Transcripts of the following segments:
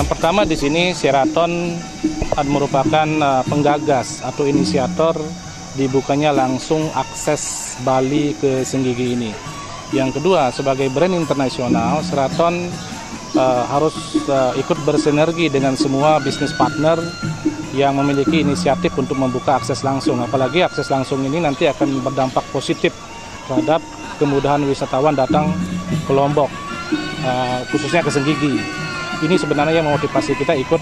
Pertama di sini Sheraton merupakan penggagas atau inisiator dibukanya langsung akses Bali ke Senggigi ini. Yang kedua, sebagai brand internasional, Sheraton harus ikut bersinergi dengan semua bisnis partner yang memiliki inisiatif untuk membuka akses langsung. Apalagi akses langsung ini nanti akan berdampak positif terhadap kemudahan wisatawan datang ke Lombok, khususnya ke Senggigi. Ini sebenarnya yang memotivasi kita ikut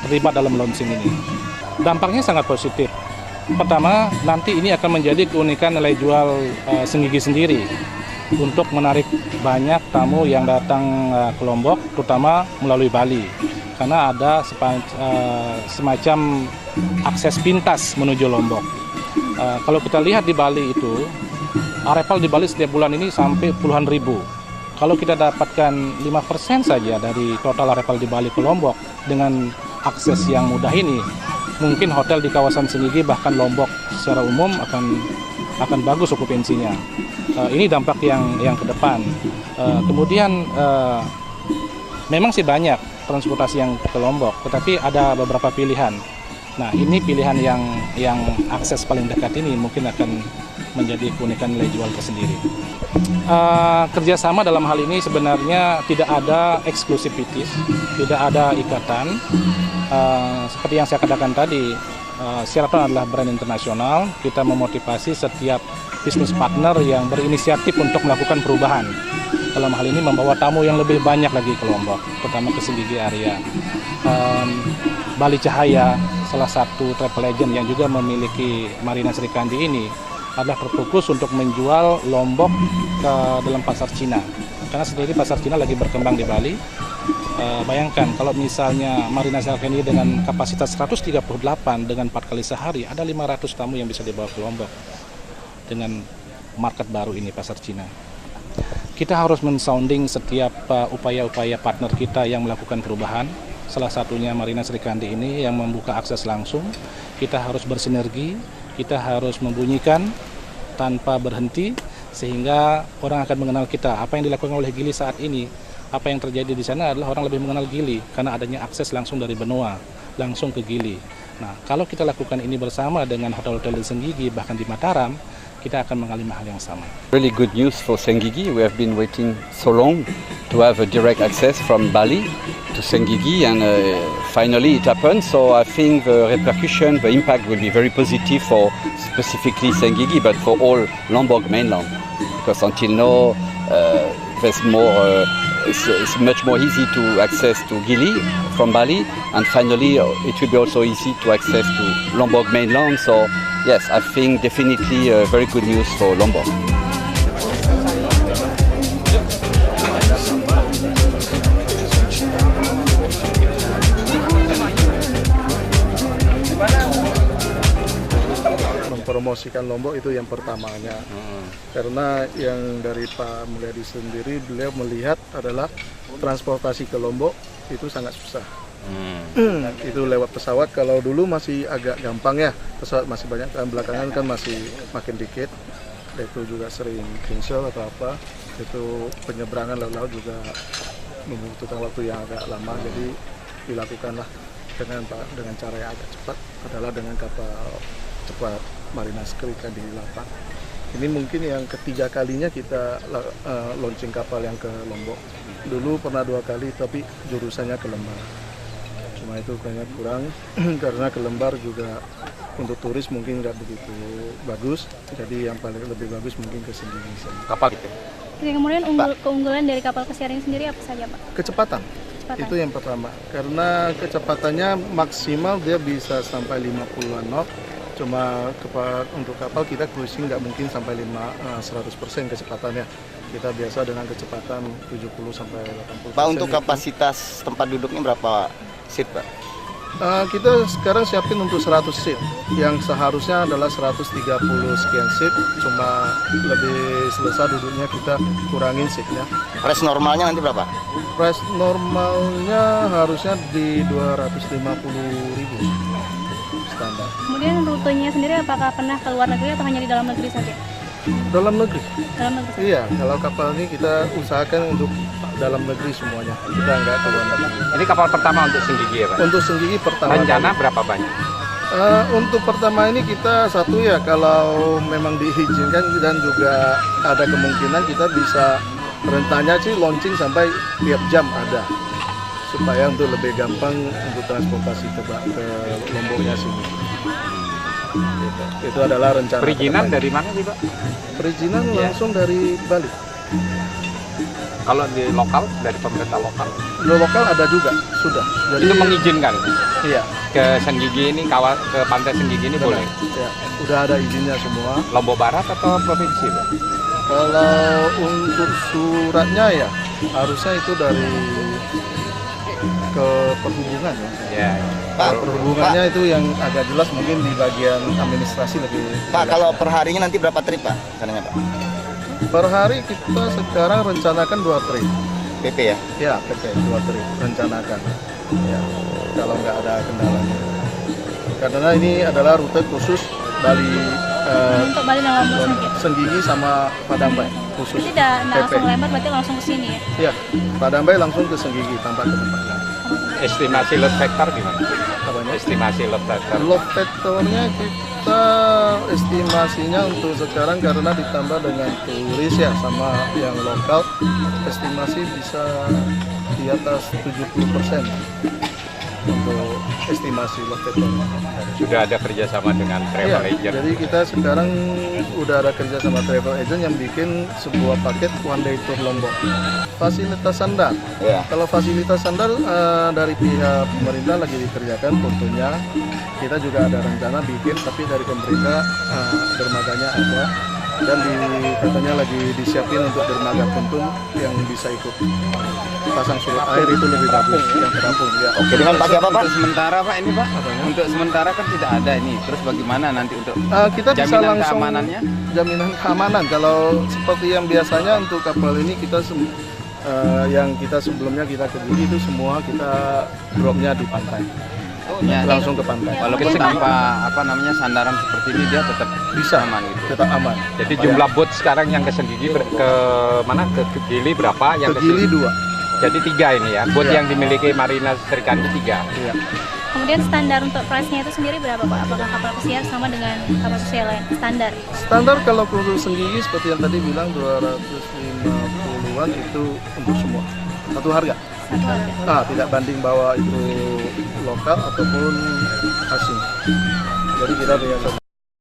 terlibat dalam launching ini. Dampaknya sangat positif. Pertama, nanti ini akan menjadi keunikan nilai jual Senggigi sendiri untuk menarik banyak tamu yang datang ke Lombok, terutama melalui Bali. Karena ada semacam akses pintas menuju Lombok. Kalau kita lihat di Bali itu, arrival di Bali setiap bulan ini sampai puluhan ribu. Kalau kita dapatkan 5% saja dari total arrival di Bali ke Lombok dengan akses yang mudah ini, mungkin hotel di kawasan Senggigi bahkan Lombok secara umum akan bagus okupansinya. Ini dampak yang ke depan. Kemudian memang sih banyak transportasi yang ke Lombok, tetapi ada beberapa pilihan. Nah, ini pilihan yang akses paling dekat ini mungkin akan menjadi keunikan nilai jual tersendiri. Kerjasama dalam hal ini sebenarnya tidak ada eksklusivitas, tidak ada ikatan. Seperti yang saya katakan tadi, Sheraton adalah brand internasional. Kita memotivasi setiap bisnis partner yang berinisiatif untuk melakukan perubahan. Dalam hal ini membawa tamu yang lebih banyak lagi ke Lombok, terutama ke Senggigi area. Bali Cahaya, salah satu travel agent yang juga memiliki Marina Serikandi ini, adalah terfokus untuk menjual Lombok ke dalam pasar Cina. Karena sendiri pasar Cina lagi berkembang di Bali. Bayangkan kalau misalnya Marina Serikandi dengan kapasitas 138 dengan 4 kali sehari, ada 500 tamu yang bisa dibawa ke Lombok dengan market baru ini, pasar Cina. Kita harus men-sounding setiap upaya-upaya partner kita yang melakukan perubahan. Salah satunya Marina Serikandi ini yang membuka akses langsung. Kita harus bersinergi, kita harus membunyikan tanpa berhenti sehingga orang akan mengenal kita. Apa yang dilakukan oleh Gili saat ini, apa yang terjadi di sana adalah orang lebih mengenal Gili karena adanya akses langsung dari benua langsung ke Gili. Nah, kalau kita lakukan ini bersama dengan hotel-hotel di Senggigi bahkan di Mataram, kita akan mengalami hal yang sama. Really good news for Senggigi. We have been waiting so long to have a direct access from Bali to Senggigi, and finally it happened. So I think the repercussion, the impact will be very positive for specifically Senggigi, but for all Lombok mainland. Because until now, there's more. It's much more easy to access to Gili from Bali, and finally it will be also easy to access to Lombok mainland. So yes, I think definitely very good news for Lombok. Mempromosikan Lombok itu yang pertamanya. Karena yang dari Pak Mulyadi sendiri, beliau melihat adalah transportasi ke Lombok itu sangat susah. Itu lewat pesawat, kalau dulu masih agak gampang ya, pesawat masih banyak, kan belakangan kan masih makin dikit. Itu juga sering cancel atau apa, itu penyeberangan laut juga membutuhkan waktu yang agak lama, jadi dilakukanlah dengan cara yang agak cepat adalah dengan kapal cepat Marina Serikandi 8. Ini mungkin yang ketiga kalinya kita launching kapal yang ke Lombok. Dulu pernah 2 kali, tapi jurusannya ke Lembar. Cuma itu kayaknya kurang karena ke Lembar juga untuk turis mungkin nggak begitu bagus. Jadi yang paling lebih bagus mungkin ke Senggigi. Kapal gitu. Oke, kemudian keunggulan dari kapal pesiar ini sendiri apa saja, Pak? Kecepatan. Itu yang pertama. Karena kecepatannya maksimal dia bisa sampai 50 knot. Cuma untuk kapal kita cruising nggak mungkin sampai 100% kecepatannya. Kita biasa dengan kecepatan 70 sampai 80%. Pak, untuk kapasitas tempat duduknya berapa seat, Pak? Kita sekarang siapin untuk 100 seat, yang seharusnya adalah 130 sekian seat, cuma lebih selesai duduknya kita kurangin seatnya. Price normalnya nanti berapa? Price normalnya harusnya di 250.000 standar. Kemudian rutenya sendiri apakah pernah ke luar negeri atau hanya di dalam negeri saja? Dalam negeri. Dalam negeri. Iya, kalau kapal ini kita usahakan untuk dalam negeri semuanya. Kita nggak ke luar negeri. Ini kapal pertama untuk Senggigi ya Pak? Untuk Senggigi pertama. Rencana berapa banyak? Untuk pertama ini kita satu ya, kalau memang diizinkan dan juga ada kemungkinan kita bisa rencananya sih launching sampai tiap jam ada, supaya untuk lebih gampang untuk transportasi ke Lomboknya sini. Gitu. Itu adalah rencana. Perizinan kedepannya. dari mana sih Pak? Perizinan Iya. langsung dari Bali. Kalau di lokal, dari pemerintah lokal? Di lokal ada juga sudah. Jadi Itu mengizinkan iya, ke Senggigi ini, ke pantai Senggigi ini boleh? ya, udah ada izinnya semua. Lombok Barat atau provinsi Pak? Kalau untuk suratnya ya harusnya itu dari ke perhubungan ya. Ya. Pak, Perhubungannya itu yang agak jelas, mungkin di bagian administrasi lebih. Pak, kalau perharinya nanti berapa trip Pak? Rencananya Pak? Per hari kita sekarang rencanakan 2 trip. PP ya? Ya, PP 2 trip rencanakan. Ya, kalau nggak ada kendalanya. Karena ini adalah rute khusus Bali Untuk Bali dan Lombok Senggigi. Senggigi sama Padang Bay khusus. Jadi tidak PP. langsung lempar, berarti langsung ke sini ya? Ya, Padang Bay langsung ke Senggigi tanpa ke tempat lain. Estimasi load factor gimana? Apanya? Estimasi load factor. Load factornya kita estimasinya untuk sekarang karena ditambah dengan turis ya sama yang lokal, estimasi bisa di atas 70% untuk estimasi load factor. Sudah ada kerjasama dengan travel Iya, agent. jadi kita sekarang udah ada kerja sama travel agent yang bikin sebuah paket one day tour Lombok. Fasilitas sandar. Iya. Kalau fasilitas sandar dari pihak pemerintah lagi dikerjakan tentunya. Kita juga ada rencana bikin, tapi dari pemerintah dermaganya ada. Dan katanya lagi disiapin untuk dermaga puntung yang bisa ikut pasang surut air itu lebih bagus yang terapung ya. Oke, dengan Pak siapa Pak? Untuk sementara Pak ini Pak, Apanya? untuk sementara kan tidak ada ini. Terus bagaimana nanti untuk Kita bisa jaminan langsung keamanannya? jaminan keamanan. Kalau seperti yang biasanya untuk kapal ini kita yang kita sebelumnya kita kediri itu semua kita dropnya di pantai, Ya, langsung ke pantai. walaupun tanpa apa namanya sandaran seperti ini dia tetap Bisa aman gitu. tetap aman. Jadi jumlah boat sekarang yang ke Senggigi ke mana? Ke Gili berapa? Yang Ke Gili 2. Jadi 3 ini ya. Boat Iya. yang dimiliki Marina Serikandi 3. Iya. Kemudian standar untuk price-nya itu sendiri berapa Pak? Apakah kapal pesiar sama dengan kapal pesiar lain? Standar. Standar kalau untuk Senggigi seperti yang tadi bilang 250-an itu untuk semua. Satu harga. Satu harga. Tidak banding bahwa itu lokal ataupun asing. Jadi kita punya satu